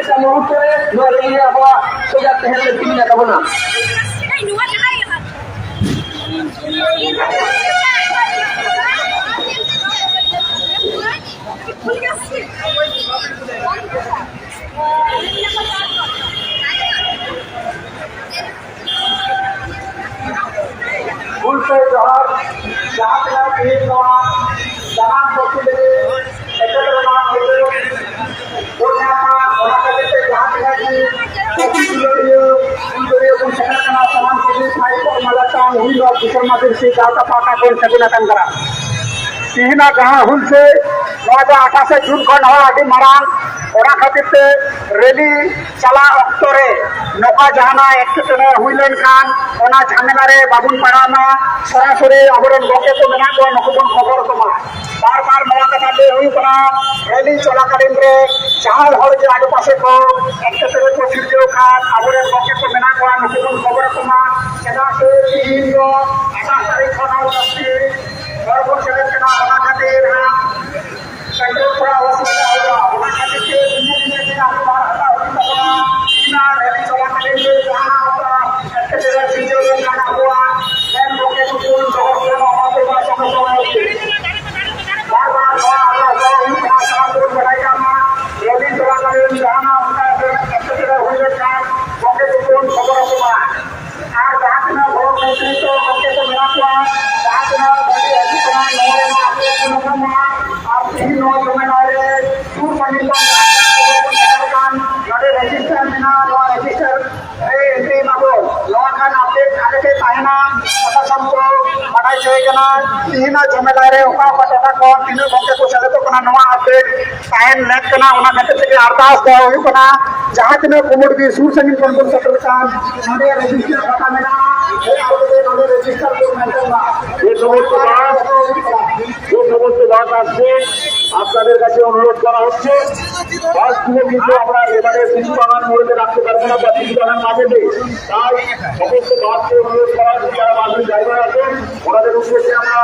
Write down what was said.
ᱢᱤᱫᱴᱟᱝ ᱢᱩᱦᱩᱨᱛᱚ ᱨᱮ ᱱᱚᱣᱟ ᱨᱮᱞᱤ ᱟᱵᱚᱣᱟᱜ ᱥᱚᱡᱟ ᱛᱟᱦᱮᱱ ᱞᱟᱹᱠᱛᱤ ᱢᱮᱱᱟᱜ ᱛᱟᱵᱚᱱᱟ। ᱦᱩᱞ ᱥᱮ ᱡᱚᱦᱟᱨ ᱡᱟᱦᱟᱸ ᱛᱤᱱᱟᱹᱜ ᱛᱮᱦᱮᱧ ᱱᱚᱣᱟ ᱡᱟᱱᱟᱢ ᱯᱟᱹᱨᱥᱤ ᱞᱟᱹᱜᱤᱫ ᱮᱴᱠᱮᱴᱚᱬᱮ ᱦᱩᱭ ᱧᱟᱢᱟ ᱚᱱᱟ ᱠᱷᱟᱹᱛᱤᱨ ᱛᱮ ᱡᱟᱦᱟᱸ ᱛᱤᱱᱟᱹᱜ ᱜᱮ ᱦᱩᱞᱜᱟᱹᱨᱭᱟᱹ ᱵᱚᱱ ᱥᱮᱴᱮᱨ ᱠᱟᱱᱟ ᱥᱟᱱᱟᱢ ᱠᱚᱜᱮ ᱥᱟᱭ ᱠᱚ ᱢᱟᱞᱟᱠᱟᱱ ᱦᱩᱞ ᱫᱤᱥᱚᱢ ᱢᱟᱫᱤᱨᱥᱤ ᱜᱟᱶᱛᱟ ᱯᱟᱦᱴᱟ ᱠᱷᱚᱱ ᱥᱟᱹᱜᱩᱱ ᱟᱠᱟᱱ ᱠᱟᱱᱟ। ᱛᱮᱦᱮᱧᱟᱜ ᱡᱟᱦᱟᱸ ᱦᱩᱞ ᱥᱮ ᱱᱚᱣᱟ ᱫᱚ 28 ᱡᱩᱱ ᱠᱷᱚᱱ ᱦᱚᱸ ᱟᱹᱰᱤ ᱢᱟᱨᱟᱝ ᱚᱱᱟ ᱠᱷᱟᱹᱛᱤᱨ ᱛᱮ ᱨᱮᱞᱤ ᱪᱟᱞᱟᱜ ᱚᱠᱛᱚ ᱨᱮ ᱱᱚᱝᱠᱟ ᱡᱟᱦᱟᱱᱟᱜ ᱮᱴᱠᱮᱴᱚᱬᱮ ᱦᱩᱭ ᱞᱮᱱᱠᱷᱟन ᱚᱱᱟ ঝামেলা রে বাবুন পাড়া না সরাসরি আবরণ গকে তো মেনা কো নুকু বন খবর কমা বার বার নয়া কথা লে হুই করা রেলি চলাকালীন রে চার হর যে আগে পাশে কো এটকেটরে কো সিরজেও খান আবরণ গকে তো মেনা কো নুকু বন খবর কমা কেনা সে তিন গো 28 তারিখ খনা আসছে বরবর সেটা কেনা ওনা খাতির कंट्रोल थोड़ा असुविधा होगा ओना खातिर के दिने दिने आप बाहर हटा होता है ना रैली चला करेंगे जाना होगा एटकेटरे सिरजो जाना हुआ मैं लोग के कुछ जगह से हमारे पास समय बार बार बढ़ाई जाना रैली चला करेंगे जाना होता है एटकेटरे हुए का मौके को कौन खबर होगा आज रात में बहुत नेतृत्व मौके को मिला हुआ रात में बड़ी अच्छी तरह नौरे में आपके सुनना आप तीन नौ जमेदारे सूर पंडित नडे रजिस्टर में ना लो रजिस्टर ए एंट्री मागो लो खान अपडेट आगे के तायना पता सबको बढ़ाई जाएगा तीन जमेदारे ओका पता को तीन मौके को चले तो कना नवा अपडेट तायन लेट कना ओना खातिर से अरदास दे हुई कना जहां तने कुमुड की सूर संगीत कोन सेटल कान नडे रजिस्टर खाता में ना नडे रजिस्टर को मेंटेन ना ये समस्त बात আসছে আপনাদের কাছে অনুরোধ করা হচ্ছে বাসগুলো কিন্তু আমরা এবারে শিশু বাগান মোড়ে রাখতে পারবো না বা শিশু বাগান মাঝে নেই তাই সমস্ত বাসকে অনুরোধ করা যারা বাসের ড্রাইভার আছেন ওনাদের উদ্দেশ্যে আমরা